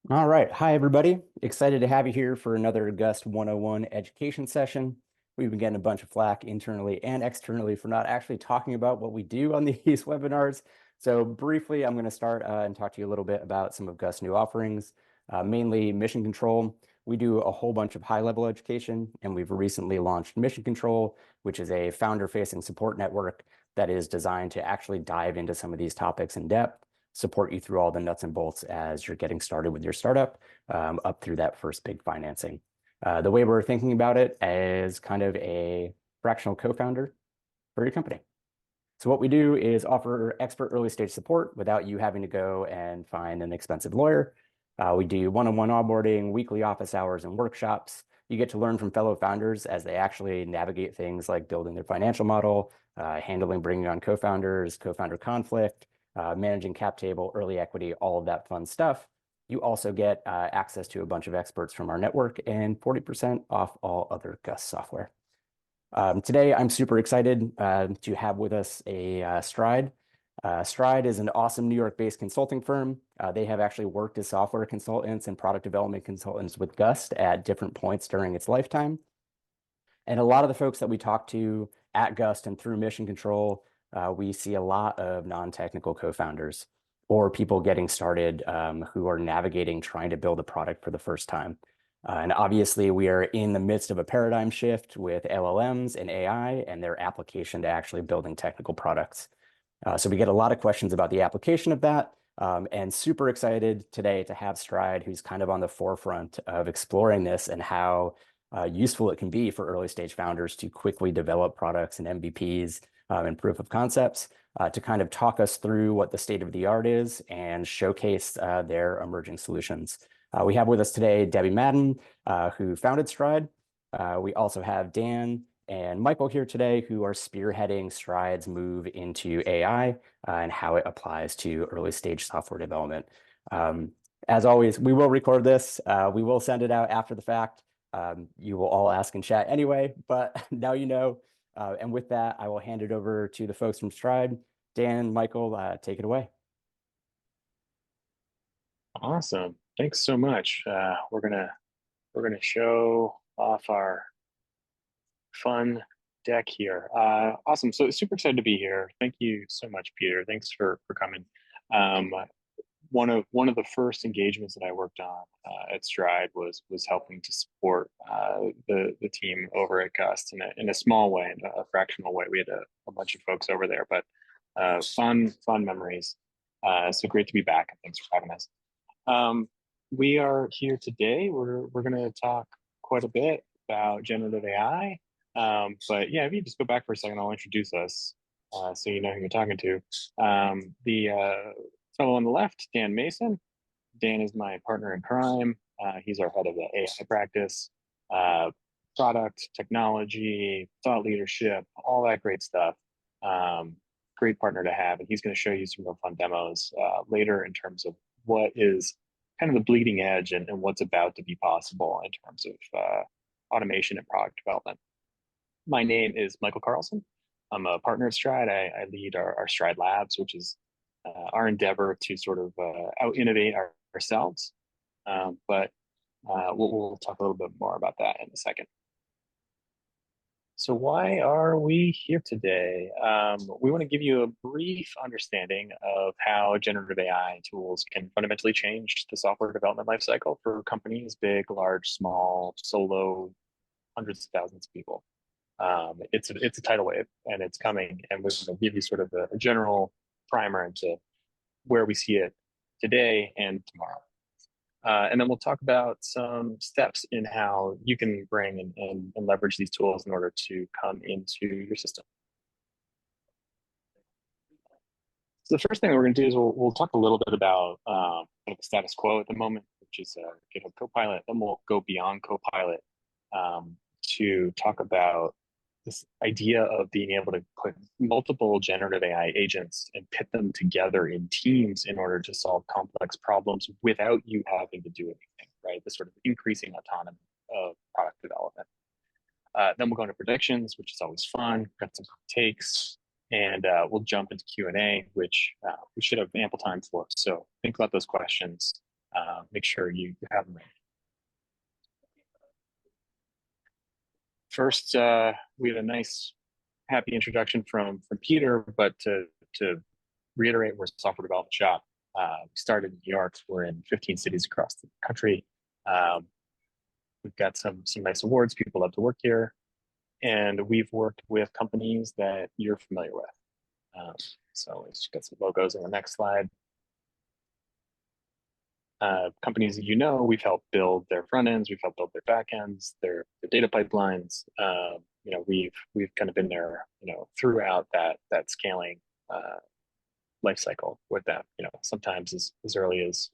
All right. Hi, everybody. Excited to have you here for another Gust 101 education session. We've been getting a bunch of flack internally and externally for not actually talking about what we do on these webinars. So briefly, I'm going to start and talk to you a little bit about some of Gust's new offerings, mainly mission control. We do a whole bunch of high-level education, and we've recently launched Mission Control, which is a founder-facing support network that is designed to actually dive into some of these topics in depth, support you through all the nuts and bolts as you're getting started with your startup, up through that first big financing. The way we're thinking about it as kind of a fractional co-founder for your company. So what we do is offer expert early stage support without you having to go and find an expensive lawyer. We do one-on-one onboarding, weekly office hours, and workshops. You get to learn from fellow founders as they actually navigate things like building their financial model, handling bringing on co-founders, co-founder conflict, managing cap table, early equity, all of that fun stuff. You also get access to a bunch of experts from our network and 40% off all other Gus software. Today, I'm super excited to have with us a Stride. Stride is an awesome New York-based consulting firm. They have actually worked as software consultants and product development consultants with Gust at different points during its lifetime. And a lot of the folks that we talk to at Gust and through Mission Control, we see a lot of non-technical co-founders or people getting started who are navigating trying to build a product for the first time. And obviously, we are in the midst of a paradigm shift with LLMs and AI and their application to actually building technical products. So we get a lot of questions about the application of that, and super excited today to have Stride, who's kind of on the forefront of exploring this and how useful it can be for early stage founders to quickly develop products and MVPs and proof of concepts to kind of talk us through what the state of the art is and showcase their emerging solutions. We have with us today Debbie Madden, who founded Stride. We also have Dan and Michael here today, who are spearheading Stride's move into AI and how it applies to early stage software development. As always, we will record this. We will send it out after the fact. You will all ask in chat anyway, but now you know. And with that, I will hand it over to the folks from Stride. Dan, Michael, take it away. Awesome. Thanks so much. We're gonna show off our fun deck here. Awesome. So super excited to be here. Thank you so much, Peter. Thanks for coming. Um, one of the first engagements that I worked on at Stride was helping to support the team over at Gust in a small way, in a fractional way. We had a bunch of folks over there, but fun memories. So great to be back, and thanks for having us. Um, we are here today. We're going to talk quite a bit about generative AI. But yeah, if you just go back for a second, I'll introduce us so you know who you're talking to. The fellow on the left, Dan Mason. Dan is my partner in crime. He's our head of the AI practice, uh, product, technology, thought leadership, all that great stuff. Um, Great partner to have. And he's going to show you some real fun demos later in terms of what is kind of the bleeding edge and what's about to be possible in terms of automation and product development. My name is Michael Carlson. I'm a partner at Stride. I lead our Stride Labs, which is our endeavor to sort of out innovate ourselves. But we'll talk a little bit more about that in a second. So why are we here today? We want to give you a brief understanding of how generative AI tools can fundamentally change the software development lifecycle for companies, big, large, small, solo, hundreds of thousands of people. It's a tidal wave and it's coming, and we're going to give you sort of a general primer into where we see it today and tomorrow. And then we'll talk about some steps in how you can bring and leverage these tools in order to come into your system. So the first thing that we're going to do is we'll talk a little bit about kind of the status quo at the moment, which is GitHub Copilot. Then we'll go beyond Copilot to talk about this idea of being able to put multiple generative AI agents and pit them together in teams in order to solve complex problems without you having to do anything, right? This sort of increasing autonomy of product development. Then we'll go into predictions, which is always fun. Got some takes, and we'll jump into Q&A, which we should have ample time for. So think about those questions make sure you have them ready. First, we had a nice, happy introduction from Peter, but to reiterate, we're a software development shop. We started in New York. We're in 15 cities across the country. Um, we've got some nice awards. People love to work here, and we've worked with companies that you're familiar with. So let's get some logos on the next slide. Companies that you know, we've helped build their front ends, we've helped build their back ends, their data pipelines. We've kind of been there, throughout that scaling life cycle with them. Sometimes as early as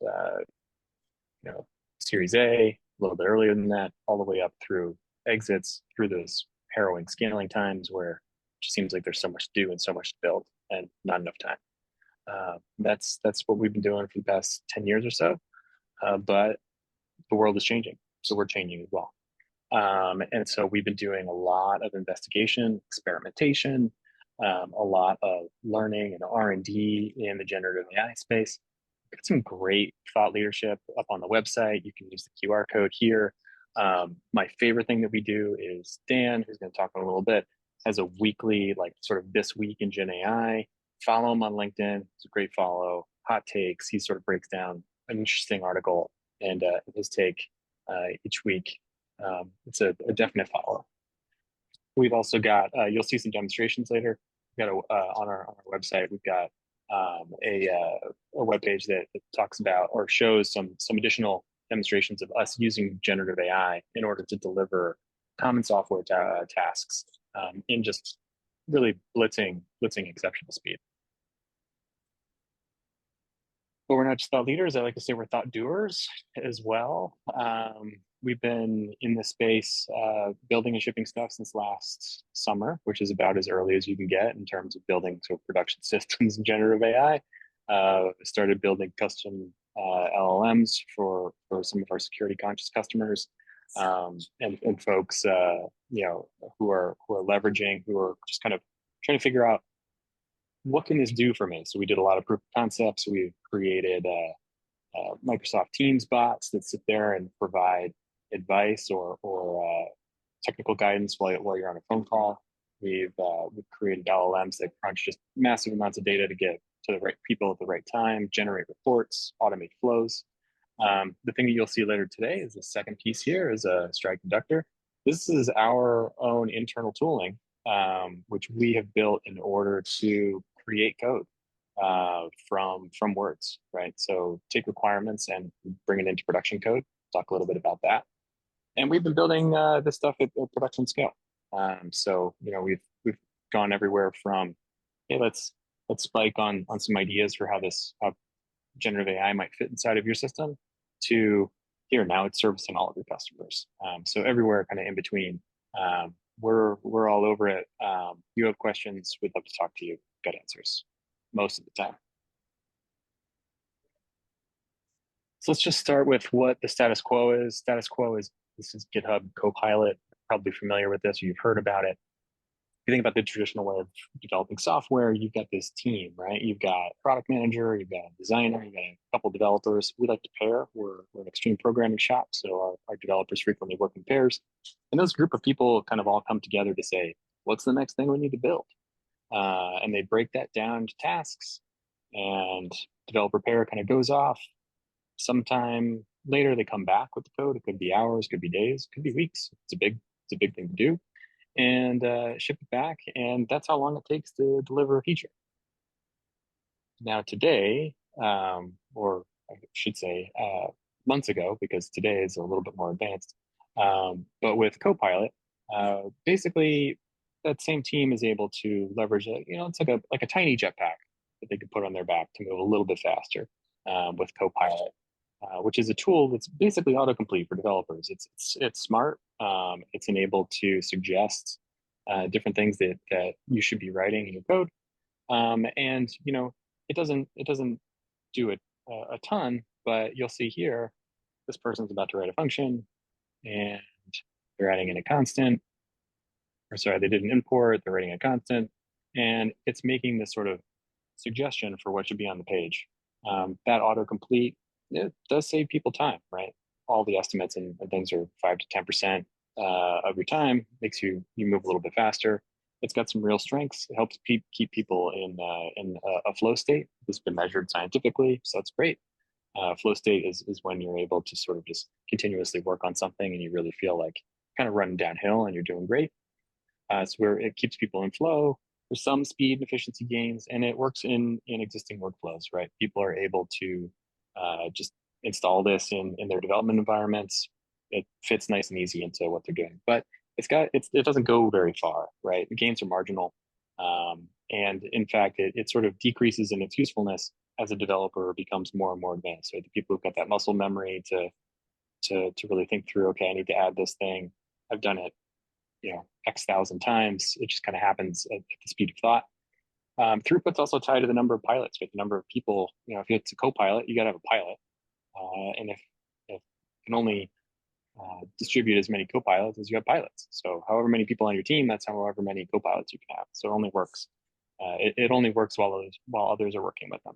Series A, a little bit earlier than that, all the way up through exits, through those harrowing scaling times where it just seems like there's so much to do and so much to build and not enough time. That's what we've been doing for the past 10 years or so. But the world is changing, so we're changing as well. And so we've been doing a lot of investigation, experimentation, a lot of learning and R&D in the generative AI space. We've got some great thought leadership up on the website. You can use the QR code here. My favorite thing that we do is Dan, who's going to talk in a little bit, has a weekly, like sort of this week in Gen AI. Follow him on LinkedIn. It's a great follow. Hot takes. He sort of breaks down an interesting article and his take each week. It's a definite follow. We've also got, you'll see some demonstrations later. We've got on our website, we've got a web page that talks about or shows some additional demonstrations of us using generative AI in order to deliver common software tasks in just really blitzing exceptional speed. But we're not just thought leaders. I like to say we're thought doers as well. We've been in this space building and shipping stuff since last summer, which is about as early as you can get in terms of building sort of production systems in generative AI. Started building custom LLMs for some of our security conscious customers and folks who are leveraging, who are just kind of trying to figure out what can this do for me. So we did a lot of proof of concepts. We've created Microsoft Teams bots that sit there and provide advice or technical guidance while you're on a phone call. We've created LLMs that crunch just massive amounts of data to get to the right people at the right time, generate reports, automate flows. The thing that you'll see later today is the second piece here is a Stride Conductor. This is our own internal tooling, which we have built in order to create code from words, right? So take requirements and bring it into production code. Talk a little bit about that. And we've been building this stuff at production scale. So we've gone everywhere from, hey, let's spike on some ideas for how generative AI might fit inside of your system, to here now it's servicing all of your customers. So everywhere kind of in between. We're all over it. You have questions, we'd love to talk to you, get answers most of the time. So let's just start with what the status quo is. Status quo is, this is GitHub Copilot. Probably familiar with this, or you've heard about it. If you think about the traditional way of developing software, you've got this team, right? You've got a product manager, you've got a designer, you've got a couple of developers. We like to pair. We're an extreme programming shop, so our developers frequently work in pairs. And those group of people kind of all come together to say, what's the next thing we need to build? And they break that down to tasks, and developer pair kind of goes off. Sometime later, they come back with the code. It could be hours, could be days, could be weeks. It's a big thing to do, and ship it back. And that's how long it takes to deliver a feature. Now today, or I should say months ago, because today is a little bit more advanced, but with Copilot, basically that same team is able to leverage it's like a tiny jetpack that they could put on their back to move a little bit faster with Copilot, which is a tool that's basically autocomplete for developers. It's smart. It's enabled to suggest different things that you should be writing in your code, and it doesn't do it a ton, but you'll see here this person's about to write a function, and they're adding in a constant. Or sorry, they did an import. They're writing a constant, and it's making this sort of suggestion for what should be on the page. That autocomplete it does save people time, right? All the estimates and things are 5 to 10% of your time. Makes you move a little bit faster. It's got some real strengths. It helps keep people in a flow state. This has been measured scientifically, so that's great. Flow state is when you're able to sort of just continuously work on something and you really feel like kind of running downhill and you're doing great. So where it keeps people in flow. There's some speed and efficiency gains, and it works in existing workflows, right? People are able to just install this in their development environments. It fits nice and easy into what they're doing, but it doesn't go very far, right? The gains are marginal, and in fact, it sort of decreases in its usefulness as a developer becomes more and more advanced. So the people who've got that muscle memory to really think through, okay, I need to add this thing. I've done it, X thousand times. It just kind of happens at the speed of thought. Throughput's also tied to the number of pilots, right? The number of people. If it's a co-pilot, you got to have a pilot, and if you can only distribute as many co-pilots as you have pilots. So however many people on your team, that's however many co-pilots you can have. So it only works. It only works while others are working with them.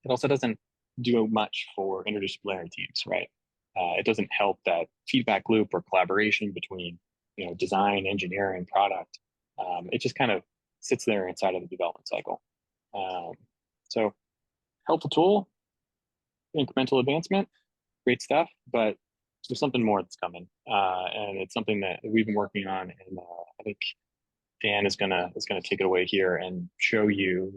It also doesn't do much for interdisciplinary teams, right? It doesn't help that feedback loop or collaboration between design, engineering, product. It just kind of sits there inside of the development cycle. Um, so helpful tool, incremental advancement, great stuff, but there's something more that's coming, and it's something that we've been working on, and I think Dan is gonna take it away here and show you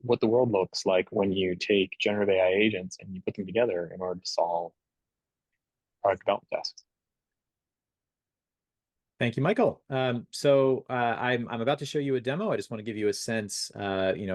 what the world looks like when you take generative AI agents and you put them together in order to solve product development tasks. Thank you, Michael. I'm about to show you a demo. I just want to give you a sense,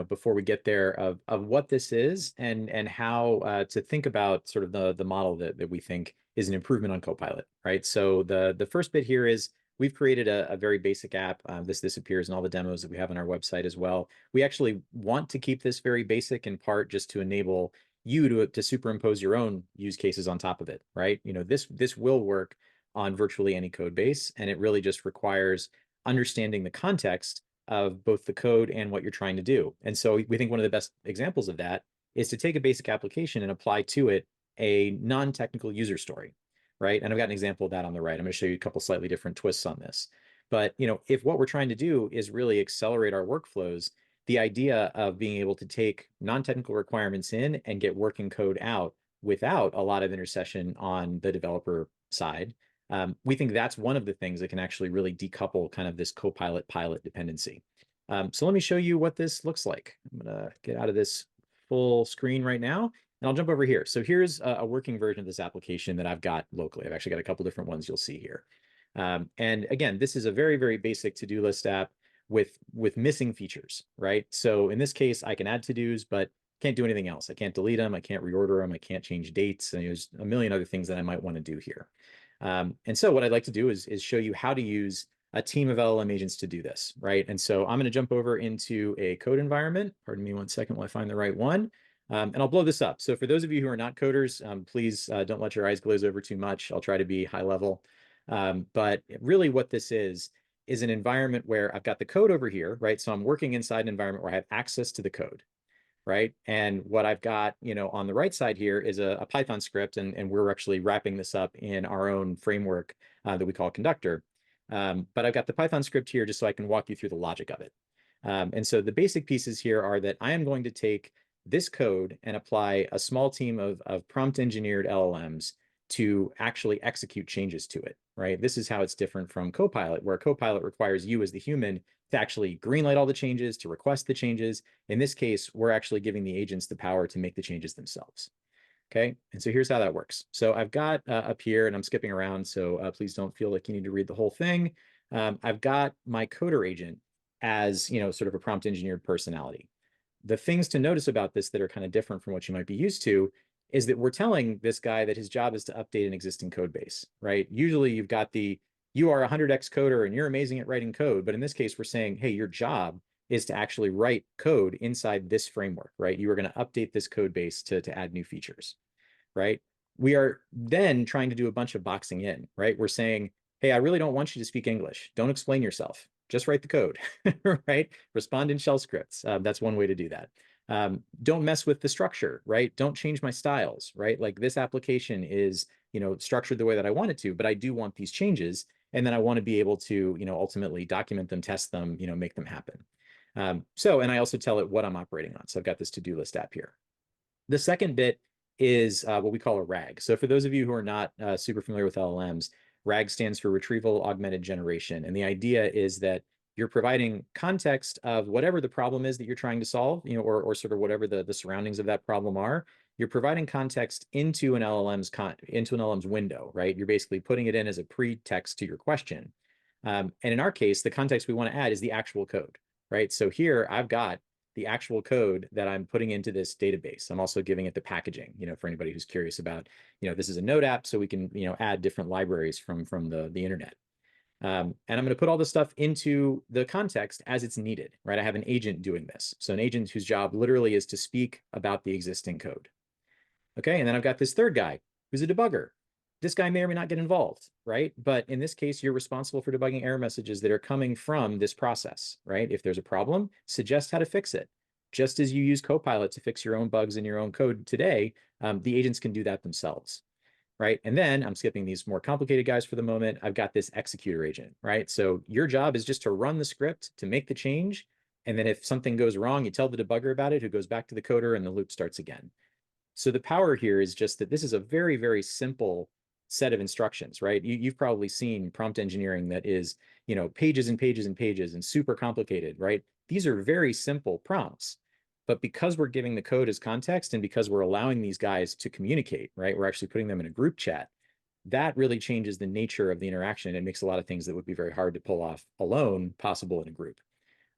before we get there, of what this is and how to think about sort of the model that we think is an improvement on Copilot, right? So the first bit here is we've created a very basic app. This appears in all the demos that we have on our website as well. We actually want to keep this very basic, in part just to enable you to superimpose your own use cases on top of it, right? This will work on virtually any code base, and it really just requires understanding the context of both the code and what you're trying to do. And so we think one of the best examples of that is to take a basic application and apply to it a non-technical user story, right? And I've got an example of that on the right. I'm going to show you a couple slightly different twists on this. But if what we're trying to do is really accelerate our workflows, the idea of being able to take non-technical requirements in and get working code out without a lot of intercession on the developer side, we think that's one of the things that can actually really decouple kind of this Copilot pilot dependency. So let me show you what this looks like. I'm going to get out of this full screen right now, and I'll jump over here. So here's a working version of this application that I've got locally. I've actually got a couple different ones you'll see here. And again, this is a very, very basic to-do list app with missing features, right? So in this case, I can add to-dos, but can't do anything else. I can't delete them. I can't reorder them. I can't change dates. And there's a million other things that I might want to do here. And so what I'd like to do is show you how to use a team of LLM agents to do this, right? And so I'm going to jump over into a code environment. Pardon me one second while I find the right one. And I'll blow this up. So for those of you who are not coders, please don't let your eyes glaze over too much. I'll try to be high level. But really what this is an environment where I've got the code over here, right? So I'm working inside an environment where I have access to the code, right? And what I've got, on the right side here is a Python script, and we're actually wrapping this up in our own framework that we call Conductor. But I've got the Python script here just so I can walk you through the logic of it. And so the basic pieces here are that I am going to take this code and apply a small team of prompt engineered LLMs to actually execute changes to it, right? This is how it's different from Copilot, where Copilot requires you as the human to actually greenlight all the changes, to request the changes. In this case, we're actually giving the agents the power to make the changes themselves. Okay, and so here's how that works. So I've got up here, and I'm skipping around, so please don't feel like you need to read the whole thing. I've got my coder agent as, sort of a prompt engineered personality. The things to notice about this that are kind of different from what you might be used to is that we're telling this guy that his job is to update an existing code base, right? Usually you've got you are a 100x coder and you're amazing at writing code. But in this case, we're saying, hey, your job is to actually write code inside this framework, right? You are going to update this code base to add new features, right? We are then trying to do a bunch of boxing in, right? We're saying, hey, I really don't want you to speak English. Don't explain yourself. just write the code, right? Respond in shell scripts. That's one way to do that. Don't mess with the structure, right? Don't change my styles, right? Like this application is, structured the way that I want it to, but I do want these changes. And then I want to be able to, ultimately document them, test them, make them happen. And I also tell it what I'm operating on. So I've got this to-do list app here. The second bit is what we call a RAG. So for those of you who are not super familiar with LLMs, RAG stands for Retrieval Augmented Generation. And the idea is that you're providing context of whatever the problem is that you're trying to solve, or sort of whatever the surroundings of that problem are. You're providing context into an LLM's window, right? You're basically putting it in as a pretext to your question. And in our case, the context we want to add is the actual code, right? So here I've got the actual code that I'm putting into this database. I'm also giving it the packaging, for anybody who's curious about, this is a Node app, so we can, add different libraries from the internet. And I'm going to put all this stuff into the context as it's needed, right? I have an agent doing this. So an agent whose job literally is to speak about the existing code. Okay, and then I've got this third guy who's a debugger. This guy may or may not get involved, right? But in this case, you're responsible for debugging error messages that are coming from this process, right? If there's a problem, suggest how to fix it. Just as you use Copilot to fix your own bugs in your own code today, the agents can do that themselves, right? And then I'm skipping these more complicated guys for the moment. I've got this executor agent, right? So your job is just to run the script to make the change. And then if something goes wrong, you tell the debugger about it, who goes back to the coder, and the loop starts again. So the power here is just that this is a very, very simple set of instructions, right? You've probably seen prompt engineering that is, pages and pages and pages and super complicated, right? These are very simple prompts. But because we're giving the code as context and because we're allowing these guys to communicate, right? We're actually putting them in a group chat. That really changes the nature of the interaction. It makes a lot of things that would be very hard to pull off alone possible in a group.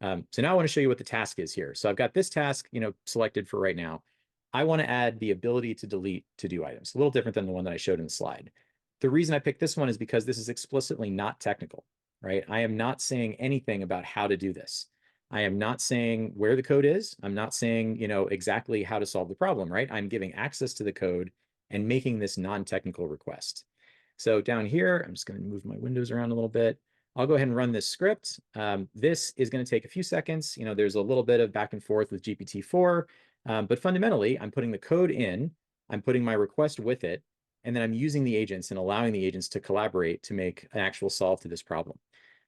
So now I want to show you what the task is here. So I've got this task, selected for right now. I want to add the ability to delete to-do items, a little different than the one that I showed in the slide. The reason I picked this one is because this is explicitly not technical, right? I am not saying anything about how to do this. I am not saying where the code is. I'm not saying, exactly how to solve the problem, right? I'm giving access to the code and making this non-technical request. So down here, I'm just going to move my windows around a little bit. I'll go ahead and run this script. This is going to take a few seconds. There's a little bit of back and forth with GPT-4, but fundamentally, I'm putting the code in, I'm putting my request with it, and then I'm using the agents and allowing the agents to collaborate to make an actual solve to this problem.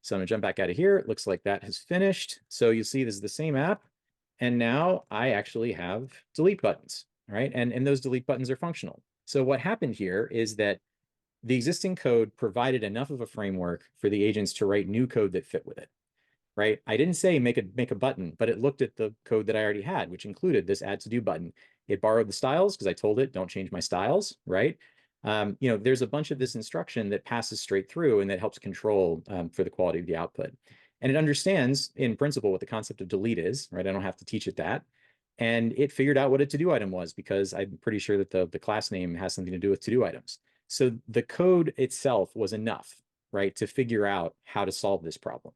So I'm going to jump back out of here. It looks like that has finished. So you see this is the same app. And now I actually have delete buttons, right? And those delete buttons are functional. So what happened here is that the existing code provided enough of a framework for the agents to write new code that fit with it, right? I didn't say make a button, but it looked at the code that I already had, which included this add to do button. It borrowed the styles because I told it don't change my styles, right? There's a bunch of this instruction that passes straight through and that helps control for the quality of the output. And it understands in principle what the concept of delete is, right? I don't have to teach it that. And it figured out what a to-do item was because I'm pretty sure that the class name has something to do with to-do items. So the code itself was enough, right, to figure out how to solve this problem.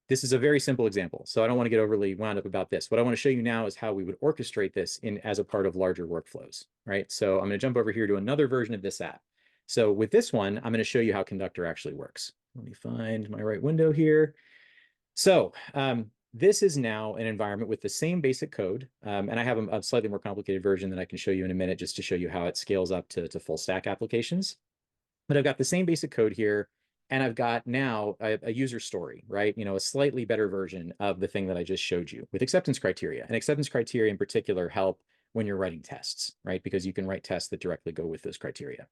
This is a very simple example, so I don't want to get overly wound up about this. What I want to show you now is how we would orchestrate this as a part of larger workflows, right? So I'm going to jump over here to another version of this app. So with this one, I'm going to show you how Conductor actually works. Let me find my right window here. So this is now an environment with the same basic code, and I have a slightly more complicated version that I can show you in a minute just to show you how it scales up to full stack applications. But I've got the same basic code here. And I've got now a user story, right? A slightly better version of the thing that I just showed you with acceptance criteria. And acceptance criteria in particular help when you're writing tests, right? Because you can write tests that directly go with those criteria.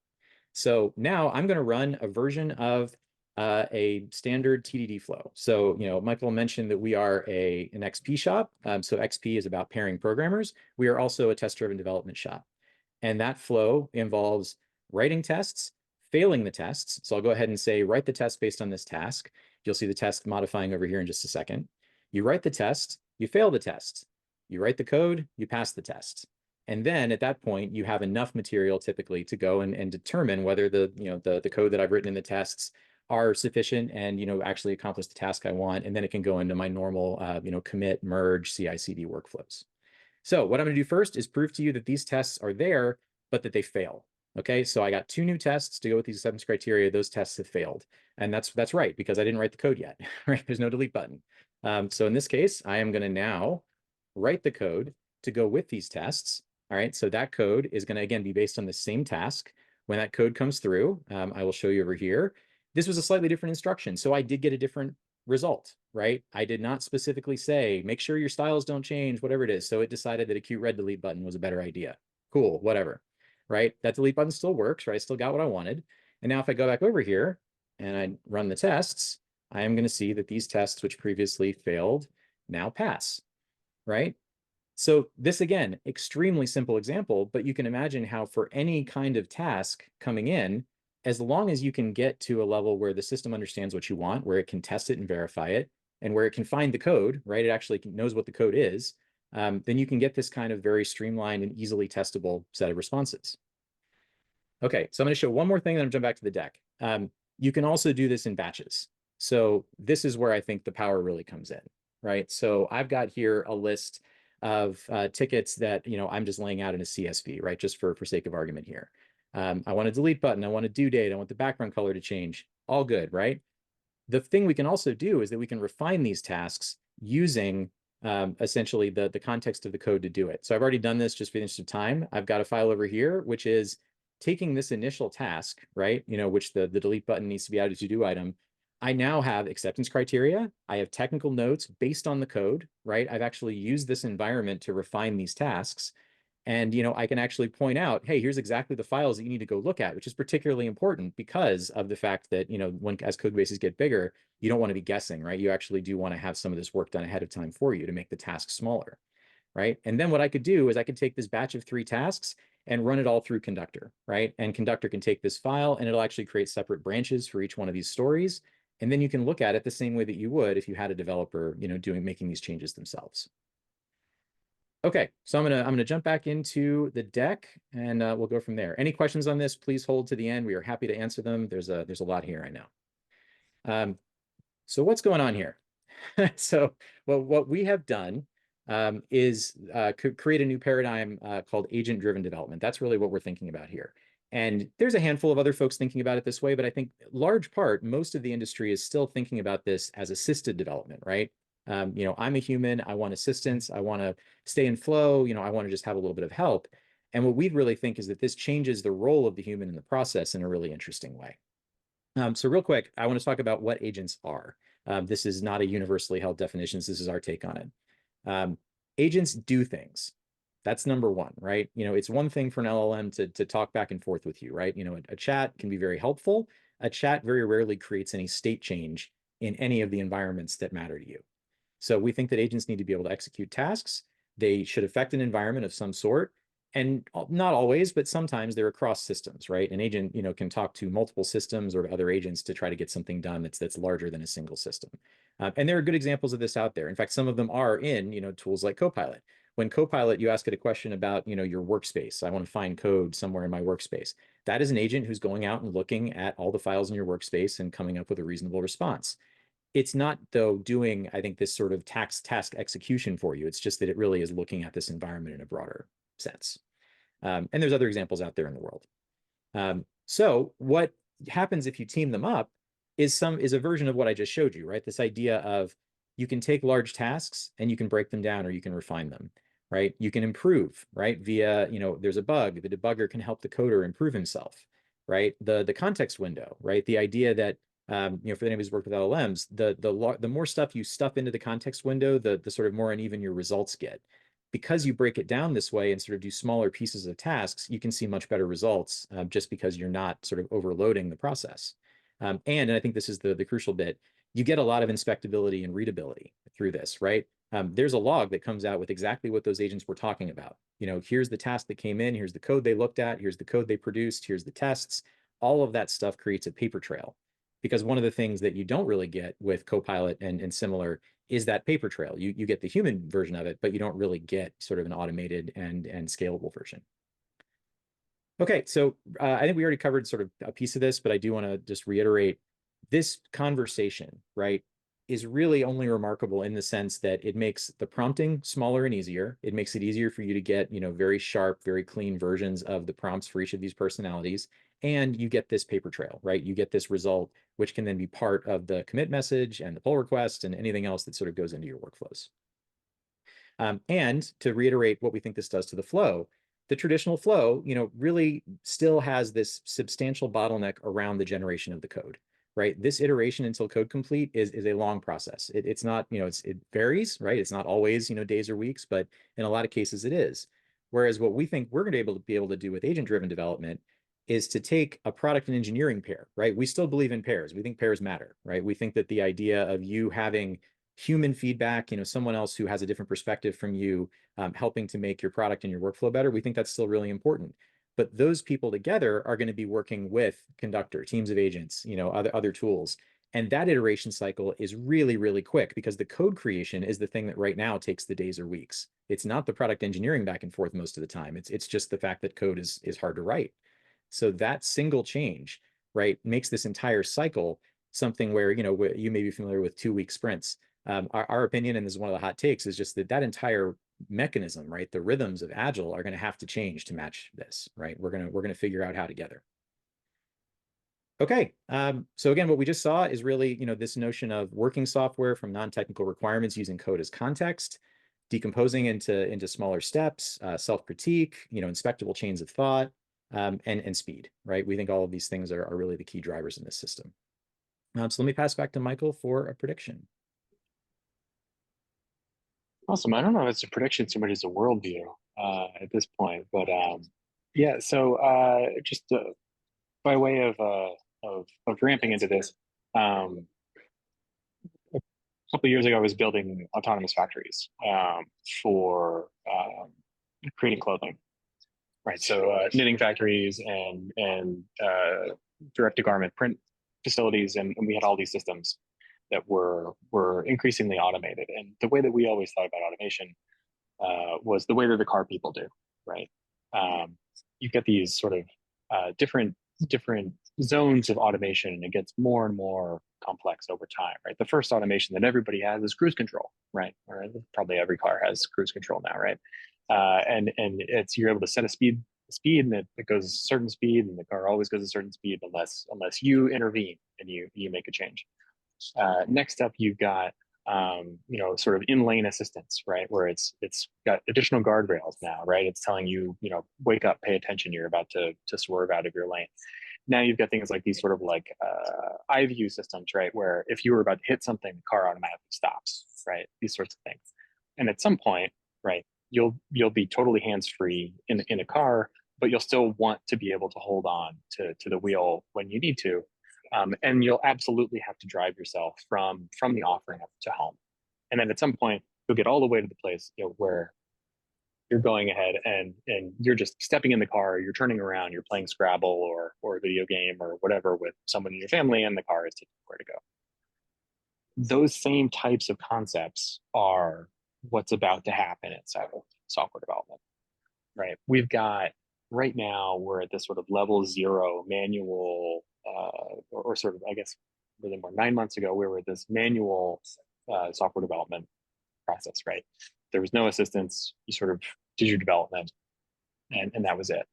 So now I'm going to run a version of a standard TDD flow. So, Michael mentioned that we are an XP shop. So XP is about pairing programmers. We are also a test-driven development shop. And that flow involves writing tests, failing the tests. So I'll go ahead and say, write the test based on this task. You'll see the test modifying over here in just a second. You write the test, you fail the test. You write the code, you pass the test. And then at that point, you have enough material typically to go and determine whether the code that I've written in the tests are sufficient and, actually accomplish the task I want. And then it can go into my normal, commit, merge, CI/CD workflows. So what I'm going to do first is prove to you that these tests are there, but that they fail. Okay, so I got 2 new tests to go with these acceptance criteria. Those tests have failed. And that's right, because I didn't write the code yet, right? There's no delete button. So in this case, I am going to now write the code to go with these tests. All right, so that code is going to, again, be based on the same task. When that code comes through, I will show you over here. This was a slightly different instruction, so I did get a different result, right? I did not specifically say, make sure your styles don't change, whatever it is. So it decided that a cute red delete button was a better idea. Cool, whatever, right? That delete button still works, right? I still got what I wanted. And now if I go back over here and I run the tests, I am going to see that these tests, which previously failed, now pass, right? So this, again, extremely simple example, but you can imagine how for any kind of task coming in, as long as you can get to a level where the system understands what you want, where it can test it and verify it, and where it can find the code, right? It actually knows what the code is, then you can get this kind of very streamlined and easily testable set of responses. Okay, so I'm going to show one more thing, then I'm jump back to the deck. You can also do this in batches. So this is where I think the power really comes in, right? So I've got here a list of tickets that I'm just laying out in a CSV, right? Just for sake of argument here. I want a delete button. I want a due date. I want the background color to change. All good, right? The thing we can also do is that we can refine these tasks using essentially the context of the code to do it. So I've already done this just for the interest of time. I've got a file over here, which is taking this initial task, right? Which the delete button needs to be added to do item. I now have acceptance criteria. I have technical notes based on the code, right? I've actually used this environment to refine these tasks. And I can actually point out, hey, here's exactly the files that you need to go look at, which is particularly important because of the fact that as code bases get bigger, you don't want to be guessing, right? You actually do want to have some of this work done ahead of time for you to make the task smaller, right? And then what I could do is I could take this batch of 3 tasks and run it all through Conductor, right? And Conductor can take this file and it'll actually create separate branches for each one of these stories. And then you can look at it the same way that you would if you had a developer, making these changes themselves. Okay, so I'm gonna jump back into the deck and we'll go from there. Any questions on this, please hold to the end. We are happy to answer them. There's a lot here, I know. So what's going on here? So what we have done is create a new paradigm called agent-driven development. That's really what we're thinking about here. And there's a handful of other folks thinking about it this way, but I think large part, most of the industry is still thinking about this as assisted development, right? I'm a human, I want assistance, I want to stay in flow, I want to just have a little bit of help. And what we really think is that this changes the role of the human in the process in a really interesting way. So real quick, I want to talk about what agents are. This is not a universally held definition. This is our take on it. Agents do things. That's number one, right? It's one thing for an LLM to talk back and forth with you, right? A chat can be very helpful. A chat very rarely creates any state change in any of the environments that matter to you. So we think that agents need to be able to execute tasks. They should affect an environment of some sort. And not always, but sometimes they're across systems, right? An agent, can talk to multiple systems or other agents to try to get something done that's larger than a single system. And there are good examples of this out there. In fact, some of them are in, tools like Copilot. When Copilot, you ask it a question about, your workspace. I want to find code somewhere in my workspace. That is an agent who's going out and looking at all the files in your workspace and coming up with a reasonable response. It's not, though, doing, I think, this sort of task execution for you. It's just that it really is looking at this environment in a broader sense. And there's other examples out there in the world. So what happens if you team them up is a version of what I just showed you, right? This idea of you can take large tasks and you can break them down or you can refine them, right? You can improve, right? Via, there's a bug, the debugger can help the coder improve himself, right? The context window, right? The idea that for anybody who's worked with LLMs, the more stuff you stuff into the context window, the sort of more uneven your results get. Because you break it down this way and sort of do smaller pieces of tasks, you can see much better results just because you're not sort of overloading the process. And I think this is the crucial bit, you get a lot of inspectability and readability through this, right? There's a log that comes out with exactly what those agents were talking about. Here's the task that came in, here's the code they looked at, here's the code they produced, here's the tests. All of that stuff creates a paper trail. Because one of the things that you don't really get with Copilot and similar is that paper trail. You get the human version of it, but you don't really get sort of an automated and scalable version. Okay, so I think we already covered sort of a piece of this, but I do want to just reiterate this conversation, right, is really only remarkable in the sense that it makes the prompting smaller and easier. It makes it easier for you to get, very sharp, very clean versions of the prompts for each of these personalities. And you get this paper trail, right? You get this result, which can then be part of the commit message and the pull request and anything else that sort of goes into your workflows. And to reiterate what we think this does to the flow, the traditional flow, really still has this substantial bottleneck around the generation of the code, right? This iteration until code complete is a long process. It's not, it varies, right? It's not always, days or weeks, but in a lot of cases it is. Whereas what we think we're going to be able to do with agent-driven development is to take a product and engineering pair, right? We still believe in pairs. We think pairs matter, right? We think that the idea of you having human feedback, someone else who has a different perspective from you, helping to make your product and your workflow better, we think that's still really important. But those people together are going to be working with Conductor, teams of agents, other tools. And that iteration cycle is really, really quick because the code creation is the thing that right now takes the days or weeks. It's not the product engineering back and forth most of the time. It's just the fact that code is hard to write. So that single change, right, makes this entire cycle something where, you may be familiar with 2-week sprints. Our opinion, and this is one of the hot takes, is just that entire mechanism, right, the rhythms of Agile are going to have to change to match this, right? We're going to figure out how together. Okay, so again, what we just saw is really, this notion of working software from non-technical requirements using code as context, decomposing into smaller steps, self-critique, inspectable chains of thought, and speed, right? We think all of these things are really the key drivers in this system. So let me pass back to Michael for a prediction. Awesome. I don't know if it's a prediction so much as a worldview at this point, but yeah. So just by way of ramping into this, a couple of years ago, I was building autonomous factories for creating clothing, right? So knitting factories and direct to garment print facilities, and we had all these systems that were increasingly automated. And the way that we always thought about automation was the way that the car people do, right? You get these sort of different zones of automation, and it gets more and more complex over time, right? The first automation that everybody has is cruise control, right? Or probably every car has cruise control now, right? And it's you're able to set a speed and it goes a certain speed, and the car always goes a certain speed unless you intervene and you make a change. Next up, you've got sort of in-lane assistance, right? Where it's got additional guardrails now, right? It's telling you, wake up, pay attention, you're about to swerve out of your lane. Now you've got things like these sort of like eye view systems, right? Where if you were about to hit something, the car automatically stops, right? These sorts of things. And at some point, right, you'll be totally hands-free in a car, but you'll still want to be able to hold on to the wheel when you need to. And you'll absolutely have to drive yourself from the off-ramp to home. And then at some point, you'll get all the way to the place where you're going ahead and you're just stepping in the car, you're turning around, you're playing Scrabble or a video game or whatever with someone in your family, and the car is taking where to go. Those same types of concepts are what's about to happen inside of software development, right? We've got, right now, we're at this sort of level 0 manual, or sort of, I guess, really more 9 months ago, we were at this manual software development process, right? There was no assistance. You sort of did your development, and that was it.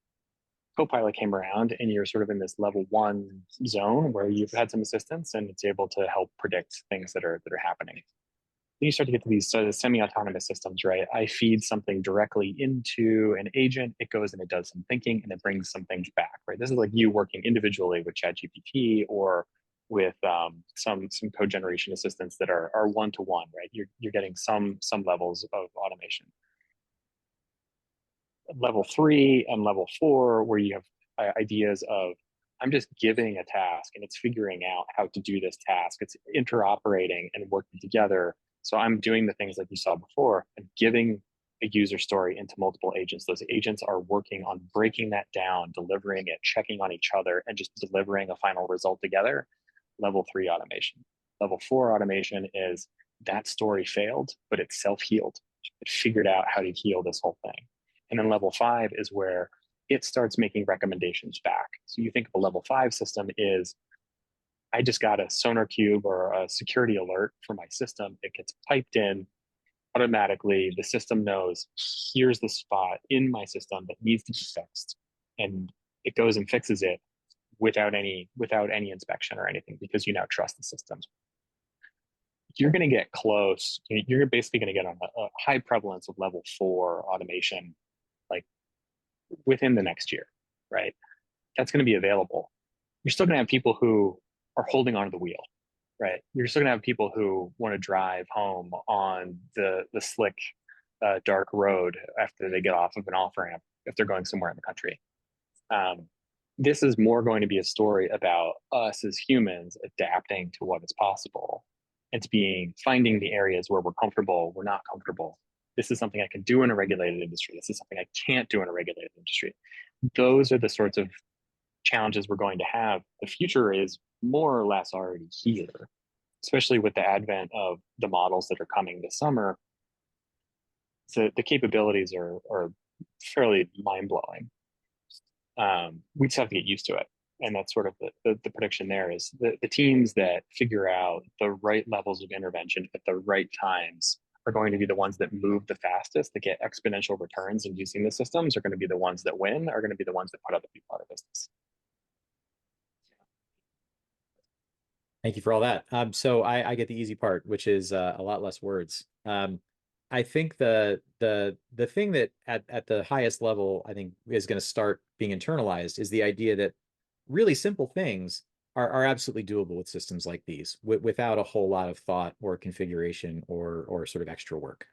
Copilot came around, and you're sort of in this level 1 zone where you've had some assistance, and it's able to help predict things that are happening. Then you start to get to these semi-autonomous systems, right? I feed something directly into an agent, it goes and it does some thinking, and it brings some things back, right? This is like you working individually with ChatGPT or with some code generation assistants that are one-to-one, right? You're getting some levels of automation. Level 3 and level 4, where you have ideas of, I'm just giving a task and it's figuring out how to do this task. It's interoperating and working together. So I'm doing the things like you saw before, and giving a user story into multiple agents. Those agents are working on breaking that down, delivering it, checking on each other, and just delivering a final result together. Level 3 automation. Level 4 automation is that story failed, but it self-healed. It figured out how to heal this whole thing. And then level 5 is where it starts making recommendations back. So you think of a level 5 system is I just got a sonar cube or a security alert for my system. It gets piped in automatically. The system knows, here's the spot in my system that needs to be fixed, and it goes and fixes it without any inspection or anything, because you now trust the system. You're going to get close. You're basically going to get on a high prevalence of level 4 automation, like within the next year, right? That's going to be available. You're still going to have people who are holding onto the wheel, right? You're still going to have people who want to drive home on the slick, dark road after they get off of an off ramp if they're going somewhere in the country. This is more going to be a story about us as humans adapting to what is possible. It's finding the areas where we're comfortable, we're not comfortable. This is something I can do in a regulated industry. This is something I can't do in a regulated industry. Those are the sorts of challenges we're going to have. The future is more or less already here, especially with the advent of the models that are coming this summer. So the capabilities are fairly mind-blowing. We just have to get used to it. And that's sort of the prediction there is the teams that figure out the right levels of intervention at the right times are going to be the ones that move the fastest, that get exponential returns in using the systems, are going to be the ones that win, are going to be the ones that put other people out of business. Thank you for all that. So I get the easy part, which is a lot less words. I think the thing that at the highest level, I think is going to start being internalized is the idea that really simple things are absolutely doable with systems like these without a whole lot of thought or configuration or sort of extra work.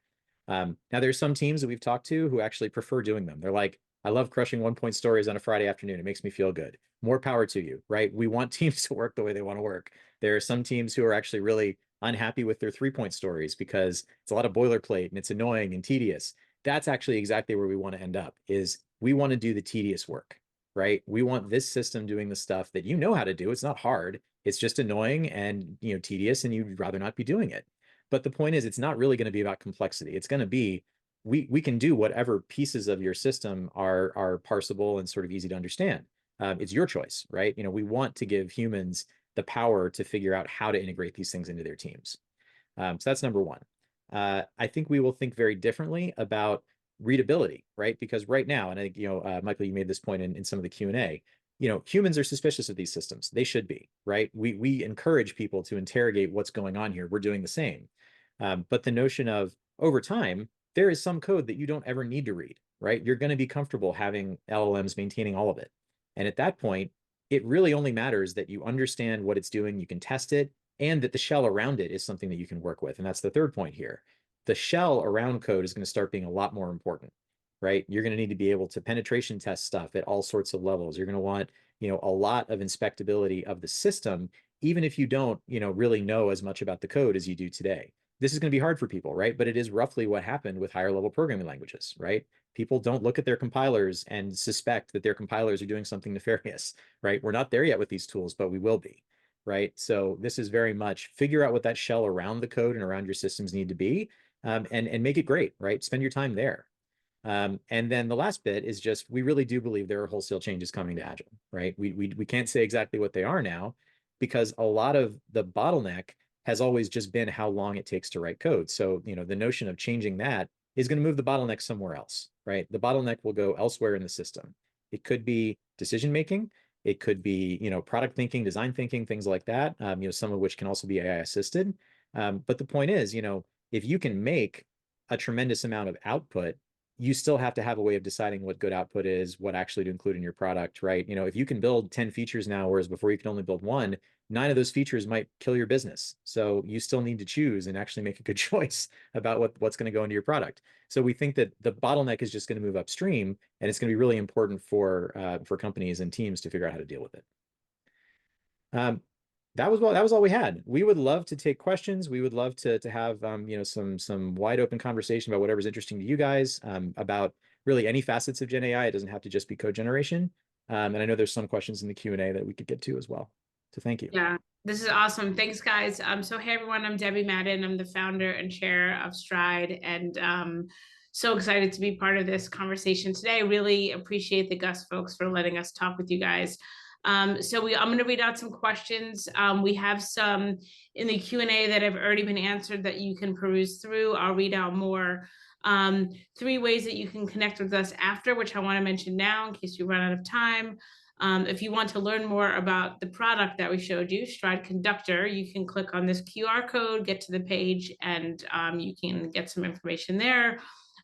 Now there's some teams that we've talked to who actually prefer doing them. They're like, I love crushing 1-point stories on a Friday afternoon. It makes me feel good. More power to you, right? We want teams to work the way they want to work. There are some teams who are actually really unhappy with their 3-point stories because it's a lot of boilerplate and it's annoying and tedious. That's actually exactly where we want to end up, is we want to do the tedious work, right? We want this system doing the stuff that you know how to do. It's not hard. It's just annoying and tedious, and you'd rather not be doing it. But the point is, it's not really going to be about complexity. It's going to be we can do whatever pieces of your system are parsable and sort of easy to understand. It's your choice, right? We want to give humans the power to figure out how to integrate these things into their teams. So that's number one. I think we will think very differently about readability, right? Because right now, and I think, Michael, you made this point in some of the Q&A, humans are suspicious of these systems. They should be, right? We encourage people to interrogate what's going on here. We're doing the same. But the notion of over time, there is some code that you don't ever need to read, right? You're going to be comfortable having LLMs maintaining all of it. And at that point, it really only matters that you understand what it's doing, you can test it, and that the shell around it is something that you can work with. And that's the third point here. The shell around code is going to start being a lot more important, right? You're going to need to be able to penetration test stuff at all sorts of levels. You're going to want, a lot of inspectability of the system, even if you don't, really know as much about the code as you do today. This is going to be hard for people, right? But it is roughly what happened with higher level programming languages, right? People don't look at their compilers and suspect that their compilers are doing something nefarious, right? We're not there yet with these tools, but we will be, right? So this is very much figure out what that shell around the code and around your systems need to be, and make it great, right? Spend your time there. And then the last bit is just, we really do believe there are wholesale changes coming to Agile, right? We can't say exactly what they are now, because a lot of the bottleneck has always just been how long it takes to write code. So, the notion of changing that is going to move the bottleneck somewhere else, right? The bottleneck will go elsewhere in the system. It could be decision making. It could be, product thinking, design thinking, things like that, some of which can also be AI assisted. But the point is, if you can make a tremendous amount of output, you still have to have a way of deciding what good output is, what actually to include in your product, right? If you can build 10 features now, whereas before you could only build 1, 9 of those features might kill your business. So you still need to choose and actually make a good choice about what's going to go into your product. So we think that the bottleneck is just going to move upstream, and it's going to be really important for companies and teams to figure out how to deal with it. That was all we had. We would love to take questions. We would love to have some wide open conversation about whatever's interesting to you guys, about really any facets of Gen AI. It doesn't have to just be code generation. And I know there's some questions in the Q&A that we could get to as well. So thank you. Yeah, this is awesome. Thanks, guys. So hey everyone, I'm Debbie Madden. I'm the founder and chair of Stride, and so excited to be part of this conversation today. Really appreciate the Gus folks for letting us talk with you guys. So I'm going to read out some questions. We have some in the Q&A that have already been answered that you can peruse through. I'll read out more. 3 ways that you can connect with us after, which I want to mention now in case you run out of time. If you want to learn more about the product that we showed you, Stride Conductor, you can click on this QR code, get to the page, and you can get some information there.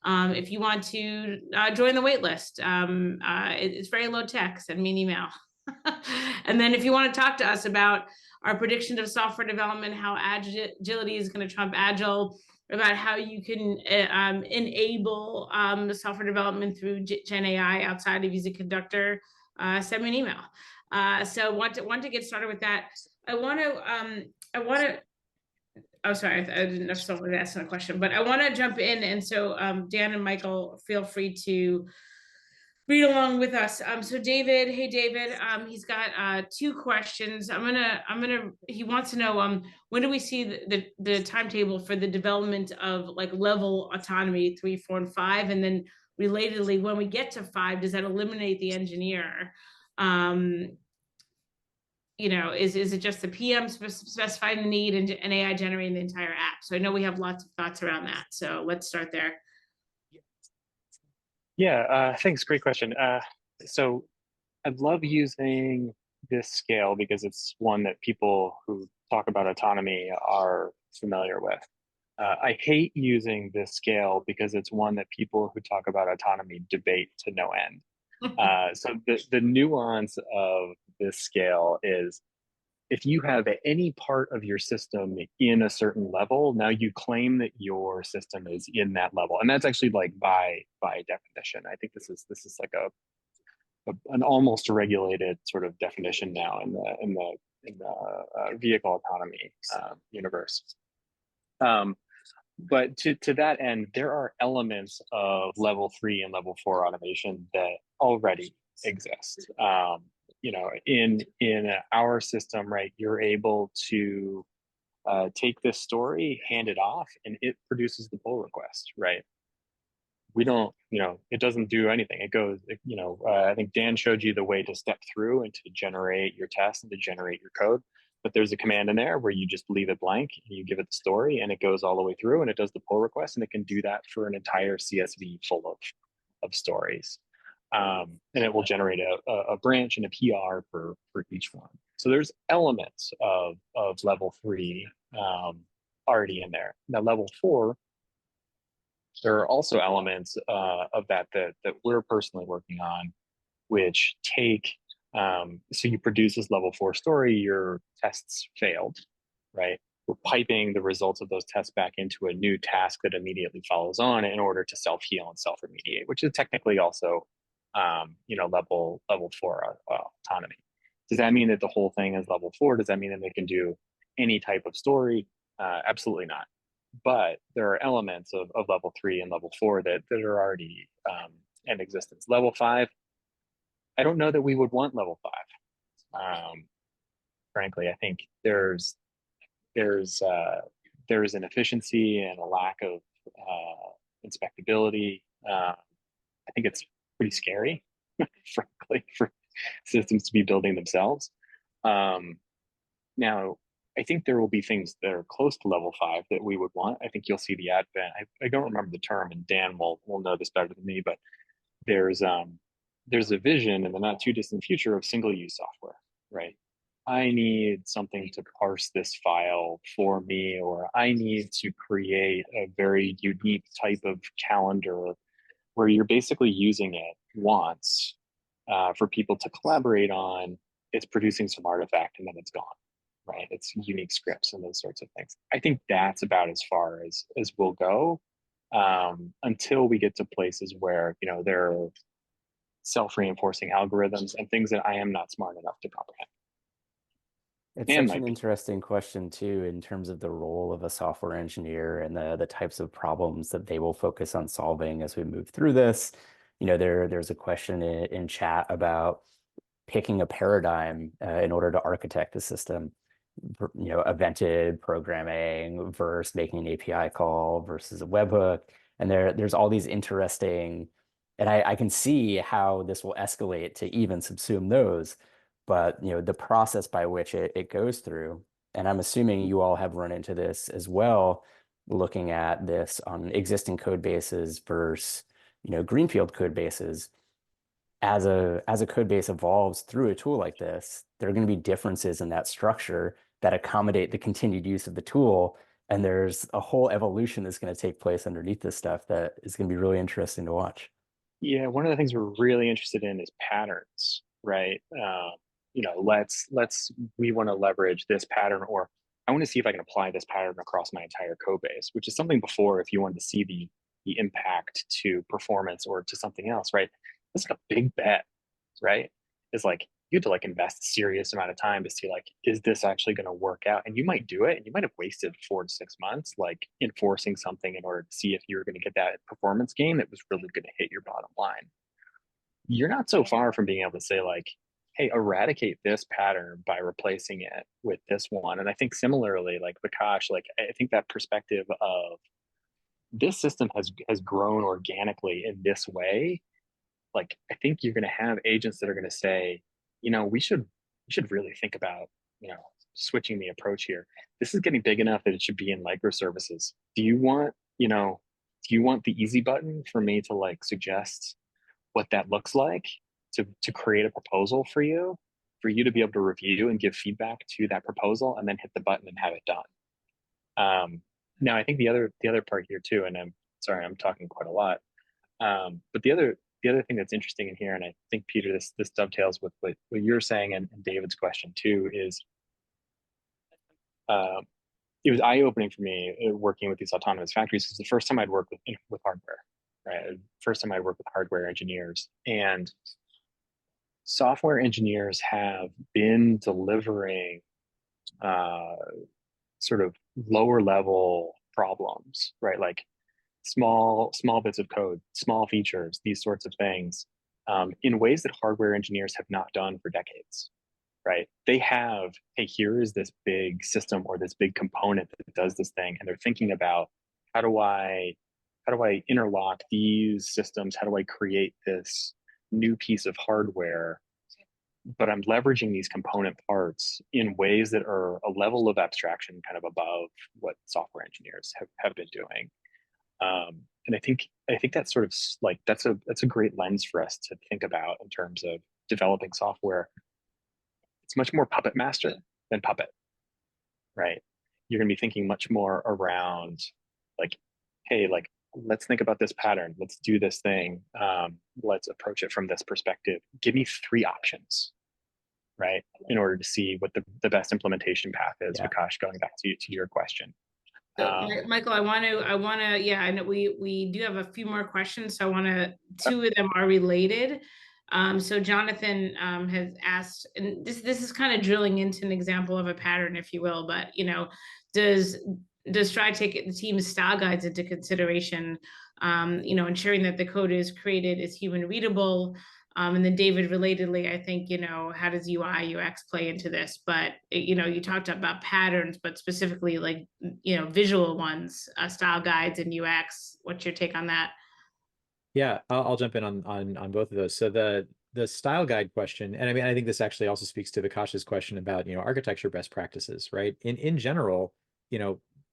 If you want to join the wait list, it's very low tech, send me an email. And then if you want to talk to us about our prediction of software development, how agility is going to trump agile, about how you can enable software development through Gen AI outside of using Conductor, send me an email. So want to get started with that. I want to. Oh, sorry, I didn't know if someone was asking a question, but I want to jump in, and so Dan and Michael, feel free to read along with us. So David, hey David, he's got 2 questions. He wants to know when do we see the timetable for the development of like level autonomy 3, 4, and 5, and then relatedly, when we get to 5, does that eliminate the engineer? You know, is it just the PM specifying the need and AI generating the entire app? So I know we have lots of thoughts around that. So let's start there. Yeah, thanks. Great question. So I love using this scale because it's one that people who talk about autonomy are familiar with. I hate using this scale because it's one that people who talk about autonomy debate to no end. So the nuance of this scale is if you have any part of your system in a certain level, now you claim that your system is in that level, and that's actually like by definition. I think this is like an almost regulated sort of definition now in the vehicle autonomy universe. But to that end, there are elements of level 3 and level 4 automation that already exist. You know, in our system, right, you're able to take this story, hand it off, and it produces the pull request, right? We don't, you know, it doesn't do anything. It goes, you know, I think Dan showed you the way to step through and to generate your test and to generate your code. But there's a command in there where you just leave it blank, and you give it the story, and it goes all the way through, and it does the pull request, and it can do that for an entire CSV full of stories. And it will generate a branch and a PR for each one. So there's elements of level 3 already in there. Now level 4, there are also elements of that we're personally working on, which take, so you produce this level 4 story, your tests failed, right? We're piping the results of those tests back into a new task that immediately follows on in order to self-heal and self-remediate, which is technically also, you know, level 4 autonomy. Does that mean that the whole thing is level 4? Does that mean that they can do any type of story? Absolutely not. But there are elements of level 3 and level 4 that are already in existence. Level 5, I don't know that we would want level 5. Frankly, I think there's an efficiency and a lack of inspectability. I think it's pretty scary, frankly, for systems to be building themselves. Now, I think there will be things that are close to level 5 that we would want. I think you'll see the advent. I don't remember the term, and Dan will know this better than me, but there's a vision in the not too distant future of single-use software, right? I need something to parse this file for me, or I need to create a very unique type of calendar where you're basically using it once for people to collaborate on. It's producing some artifact and then it's gone, right? It's unique scripts and those sorts of things. I think that's about as far as we'll go until we get to places where, you know, there are self-reinforcing algorithms and things that I am not smart enough to comprehend. It's such an interesting question too, in terms of the role of a software engineer and the types of problems that they will focus on solving as we move through this. You know, there's a question in chat about picking a paradigm in order to architect a system. You know, evented programming versus making an API call versus a webhook, and there's all these interesting, and I can see how this will escalate to even subsume those. but the process by which it goes through, and I'm assuming you all have run into this as well, looking at this on existing code bases versus greenfield code bases. As a code base evolves through a tool like this, there are going to be differences in that structure that accommodate the continued use of the tool. And there's a whole evolution that's going to take place underneath this stuff that is going to be really interesting to watch. Yeah, one of the things we're really interested in is patterns, right? We want to leverage this pattern, or I want to see if I can apply this pattern across my entire code base, which is something before, if you wanted to see the impact to performance or to something else, right? It's like a big bet, right? It's like you have to like invest a serious amount of time to see like, is this actually going to work out? And you might do it, and you might have wasted 4 to 6 months like enforcing something in order to see if you're going to get that performance gain that was really going to hit your bottom line. You're not so far from being able to say like, hey, eradicate this pattern by replacing it with this one. And I think similarly, like Vikash, like I think that perspective of this system has grown organically in this way. Like I think you're going to have agents that are going to say, we should really think about, switching the approach here. This is getting big enough that it should be in microservices. Do you want the easy button for me to like suggest what that looks like, to create a proposal for you to be able to review and give feedback to that proposal, and then hit the button and have it done? Now I think the other part here too, and I'm sorry, I'm talking quite a lot. But the other thing that's interesting in here, and I think Peter, this dovetails with what you're saying and David's question too, is it was eye-opening for me working with these autonomous factories, because the first time I'd worked with hardware, right? First time I worked with hardware engineers, and software engineers have been delivering sort of lower level problems, right? Like small bits of code, small features, these sorts of things, in ways that hardware engineers have not done for decades, right? They have, hey, here is this big system or this big component that does this thing, and they're thinking about how do I interlock these systems? How do I create this new piece of hardware? But I'm leveraging these component parts in ways that are a level of abstraction kind of above what software engineers have been doing. And I think that's sort of like that's a great lens for us to think about in terms of developing software. It's much more puppet master than puppet, right? You're going to be thinking much more around like, hey, like let's think about this pattern. Let's do this thing. Let's approach it from this perspective. Give me 3 options, right? In order to see what the best implementation path is. Yeah. Vikash, going back to your question. So, Michael, I want to, yeah, I know we do have a few more questions. So I want to, 2 of them are related. So Jonathan has asked, and this is kind of drilling into an example of a pattern, if you will, but does Stride take the team's style guides into consideration, ensuring that the code is created is human readable? And then David, relatedly, I think, how does UI, UX play into this? But, you talked about patterns, but specifically like, visual ones, style guides and UX. What's your take on that? Yeah, I'll jump in on both of those. So the style guide question, and I mean, I think this actually also speaks to Vikash's question about, architecture best practices, right? In general,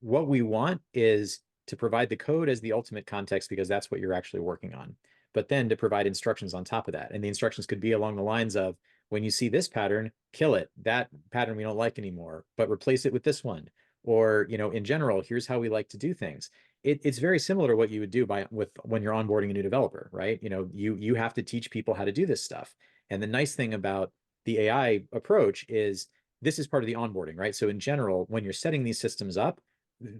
what we want is to provide the code as the ultimate context, because that's what you're actually working on. But then to provide instructions on top of that. And the instructions could be along the lines of, when you see this pattern, kill it. That pattern we don't like anymore, but replace it with this one. Or, in general, here's how we like to do things. It's very similar to what you would do when you're onboarding a new developer, right? You have to teach people how to do this stuff. And the nice thing about the AI approach is this is part of the onboarding, right? So in general, when you're setting these systems up,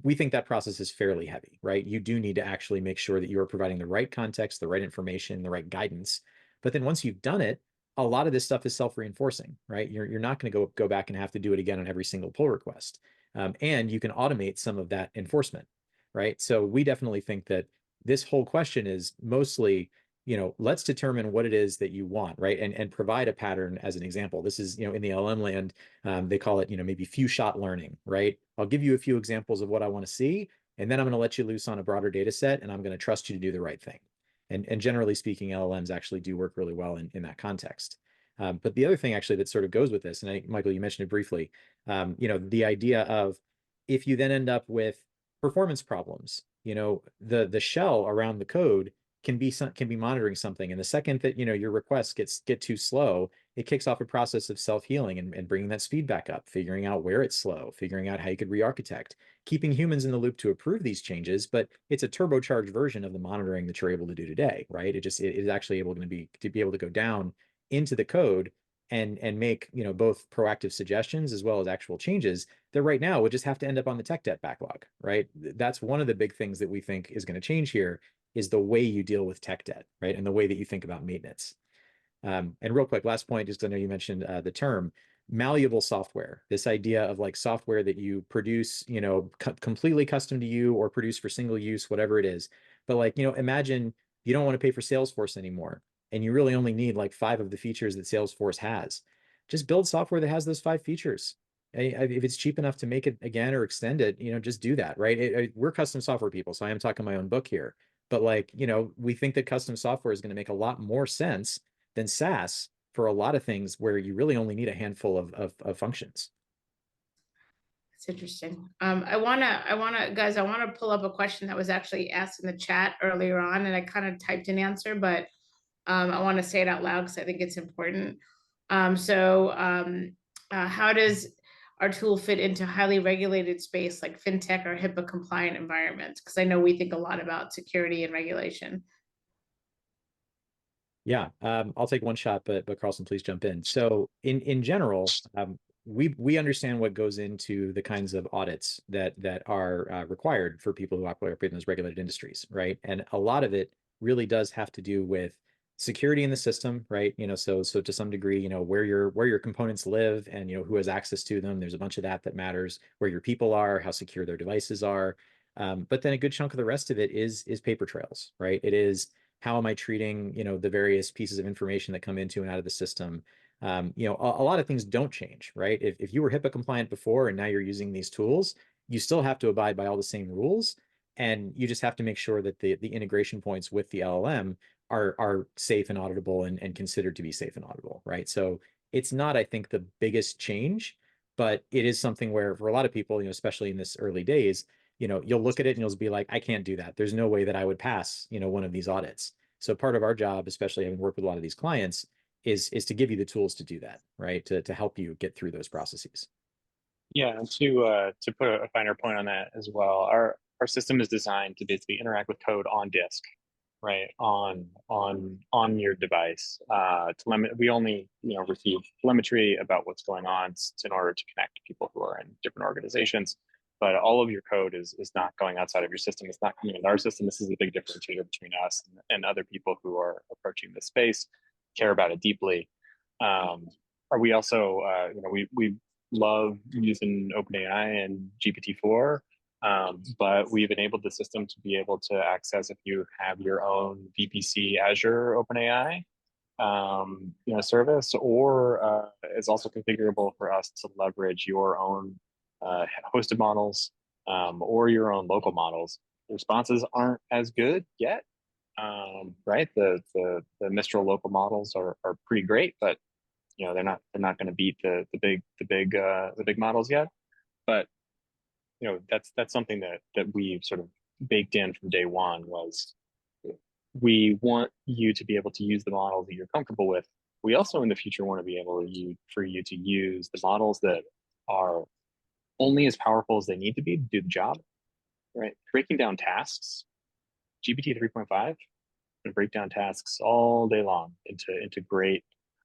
we think that process is fairly heavy, right? You do need to actually make sure that you are providing the right context, the right information, the right guidance. But then once you've done it, a lot of this stuff is self-reinforcing, right? You're not going to go back and have to do it again on every single pull request. And you can automate some of that enforcement, right? So we definitely think that this whole question is mostly, let's determine what it is that you want, right? And provide a pattern as an example. This is, in the LM land, they call it, maybe few shot learning, right? I'll give you a few examples of what I want to see, and then I'm going to let you loose on a broader data set, and I'm going to trust you to do the right thing. And generally speaking, LLMs actually do work really well in that context. But the other thing actually that sort of goes with this, and I think, Michael, you mentioned it briefly, the idea of if you then end up with performance problems, the shell around the code can be monitoring something, and the second that your requests get too slow, it kicks off a process of self-healing and bringing that speed back up, figuring out where it's slow, figuring out how you could re-architect, keeping humans in the loop to approve these changes. But it's a turbocharged version of the monitoring that you're able to do today, right? It is actually able to be able to go down into the code and make both proactive suggestions as well as actual changes that right now would just have to end up on the tech debt backlog, right? That's one of the big things that we think is going to change here, is the way you deal with tech debt, right? And the way that you think about maintenance. And real quick, last point, just I know you mentioned the term malleable software, this idea of like software that you produce, completely custom to you or produce for single use, whatever it is. But like, imagine you don't want to pay for Salesforce anymore, and you really only need like 5 of the features that Salesforce has. Just build software that has those 5 features. If it's cheap enough to make it again or extend it, just do that, right? We're custom software people, so I am talking my own book here. But like, we think that custom software is going to make a lot more sense than SaaS for a lot of things where you really only need a handful of functions. It's interesting. I wanna pull up a question that was actually asked in the chat earlier on, and I kind of typed an answer, but I want to say it out loud because I think it's important. How does our tool fit into highly regulated space like fintech or HIPAA compliant environments? Because I know we think a lot about security and regulation. Yeah, I'll take one shot, but Carlson, please jump in. So in general, we understand what goes into the kinds of audits that are required for people who operate in those regulated industries, right? And a lot of it really does have to do with security in the system, right? So to some degree, where your components live and who has access to them. There's a bunch of that matters. Where your people are, how secure their devices are. But then a good chunk of the rest of it is paper trails, right? It is, how am I treating, the various pieces of information that come into and out of the system? A lot of things don't change, right? If you were HIPAA compliant before and now you're using these tools, you still have to abide by all the same rules. And you just have to make sure that the integration points with the LLM are safe and auditable and considered to be safe and auditable, right? So it's not, I think, the biggest change, but it is something where for a lot of people, especially in this early days, you'll look at it and you'll be like, I can't do that. There's no way that I would pass, one of these audits. So part of our job, especially having worked with a lot of these clients, is to give you the tools to do that, right? To help you get through those processes. Yeah, and to put a finer point on that as well, our system is designed to basically interact with code on disk, right? On your device. We only receive telemetry about what's going on in order to connect to people who are in different organizations. But all of your code is not going outside of your system. It's not coming into our system. This is a big differentiator between us and other people who are approaching this space, care about it deeply. Are we also, we love using OpenAI and GPT-4, but we've enabled the system to be able to access, if you have your own VPC Azure OpenAI service, or it's also configurable for us to leverage your own hosted models or your own local models. The responses aren't as good yet, right? The Mistral local models are pretty great, but they're not going to beat the big models yet. But that's something that we've sort of baked in from day one. Was we want you to be able to use the models that you're comfortable with. We also in the future want to be able for you to use the models that are only as powerful as they need to be to do the job, right? Breaking down tasks, GPT 3.5 can break down tasks all day long into great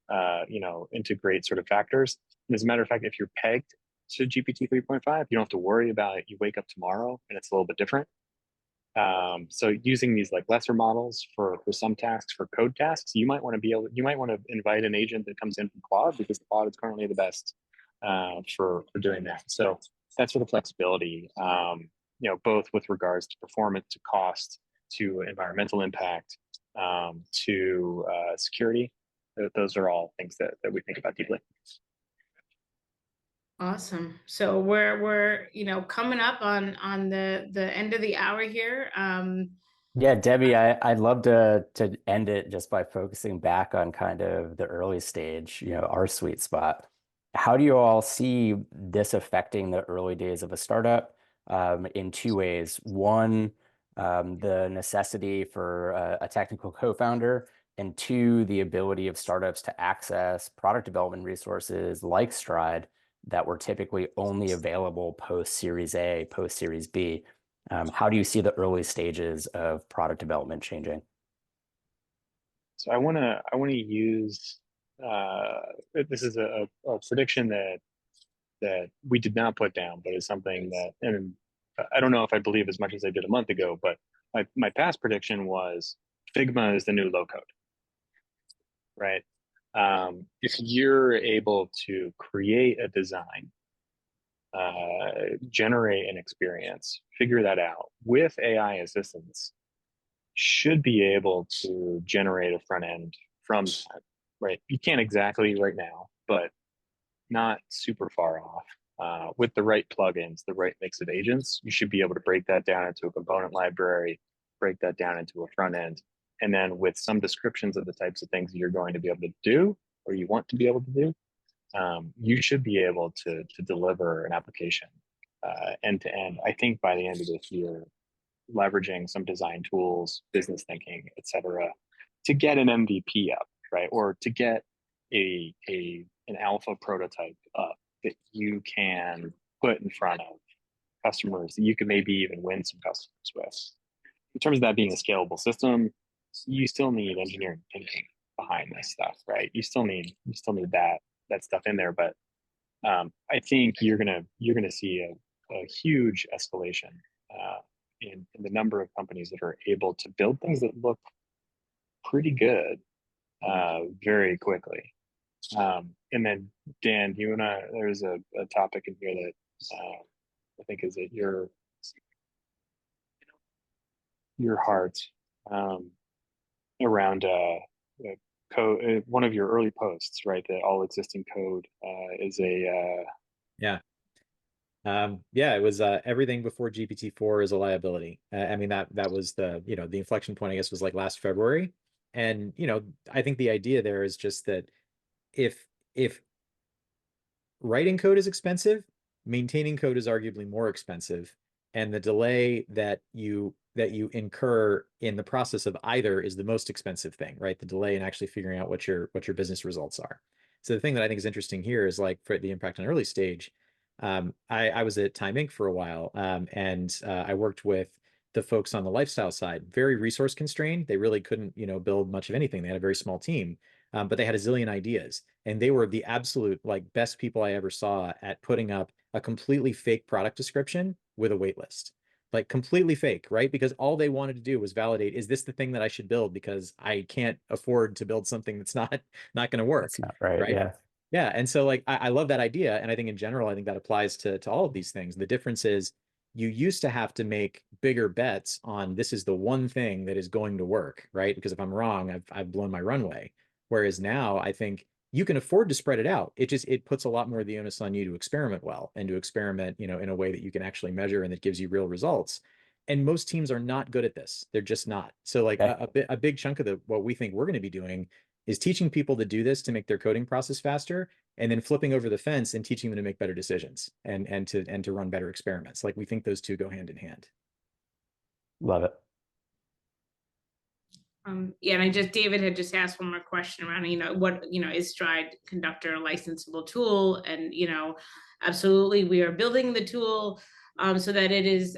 sort of factors. And as a matter of fact, if you're pegged to GPT 3.5, you don't have to worry about it. You wake up tomorrow and it's a little bit different. So using these like lesser models for some tasks, for code tasks, you might want to invite an agent that comes in from Claude, because Claude is currently the best for doing that. So that's sort of flexibility, both with regards to performance, to cost, to environmental impact, to security. Those are all things that we think about deeply. Awesome. So we're coming up on the end of the hour here. Yeah, Debbie, I'd love to end it just by focusing back on kind of the early stage, our sweet spot. How do you all see this affecting the early days of a startup in two ways? One, the necessity for a technical co-founder, and two, the ability of startups to access product development resources like Stride that were typically only available post Series A, post Series B. How do you see the early stages of product development changing? So I want to use this is a prediction that we did not put down, but is something that, and I don't know if I believe as much as I did a month ago, but my past prediction was Figma is the new low code, right? If you're able to create a design, generate an experience, figure that out with AI assistance, should be able to generate a front end from that, right? You can't exactly right now, but not super far off. With the right plugins, the right mix of agents, you should be able to break that down into a component library, break that down into a front end, and then with some descriptions of the types of things that you're going to be able to do or you want to be able to do, you should be able to deliver an application end to end. I think by the end of this year, leveraging some design tools, business thinking, et cetera, to get an MVP up, right? Or to get an alpha prototype up that you can put in front of customers that you can maybe even win some customers with. In terms of that being a scalable system, you still need engineering thinking behind this stuff, right? You still need that stuff in there. But I think you're gonna see a huge escalation in the number of companies that are able to build things that look pretty good very quickly. And then Dan, you and I, there's a topic in here that I think is at your heart um, around code. One of your early posts, right? That all existing code is a Yeah. Yeah, it was everything before GPT-4 is a liability. I mean that was the inflection point, I guess, was like last February. And I think the idea there is just that if writing code is expensive, maintaining code is arguably more expensive, and the delay that you incur in the process of either is the most expensive thing, right? The delay in actually figuring out what your business results are. So the thing that I think is interesting here is like for the impact on early stage. I was at Time Inc. for a while, and I worked with the folks on the lifestyle side, very resource constrained. They really couldn't, build much of anything. They had a very small team, but they had a zillion ideas, and they were the absolute like best people I ever saw at putting up a completely fake product description with a wait list. Like completely fake, right? Because all they wanted to do was validate, is this the thing that I should build? Because I can't afford to build something that's not going to work, That's not right. right? Yeah. Yeah. And so like I love that idea. And I think in general, I think that applies to all of these things. The difference is you used to have to make bigger bets on this is the one thing that is going to work, right? Because if I'm wrong, I've blown my runway. Whereas now I think you can afford to spread it out. It puts a lot more of the onus on you to experiment well and to experiment, in a way that you can actually measure and that gives you real results. And most teams are not good at this. They're just not. So like Okay. a big chunk of what we think we're going to be doing is teaching people to do this to make their coding process faster, and then flipping over the fence and teaching them to make better decisions and to run better experiments. Like we think those two go hand in hand. Love it. Yeah, and David had just asked one more question around, what, is Stride Conductor a licensable tool? And, absolutely, we are building the tool so that it is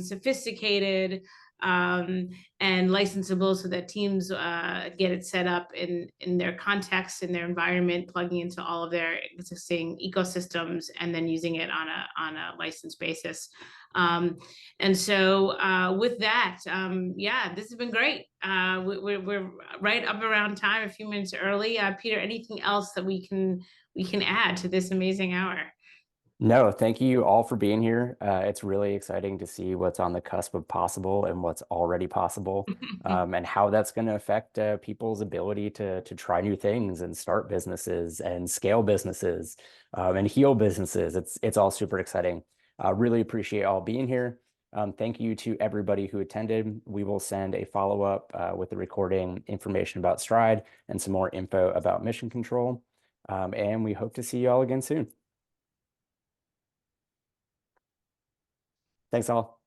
sophisticated and licensable so that teams get it set up in their context, in their environment, plugging into all of their existing ecosystems and then using it on a license basis. And so with that, yeah, this has been great. We're right up around time, a few minutes early. Peter, anything else that we can add to this amazing hour? No, thank you all for being here. It's really exciting to see what's on the cusp of possible and what's already possible, and how that's going to affect people's ability to try new things and start businesses and scale businesses, and heal businesses. It's all super exciting. Really appreciate all being here. Thank you to everybody who attended. We will send a follow-up with the recording information about Stride and some more info about mission control. And we hope to see you all again soon. Thanks all.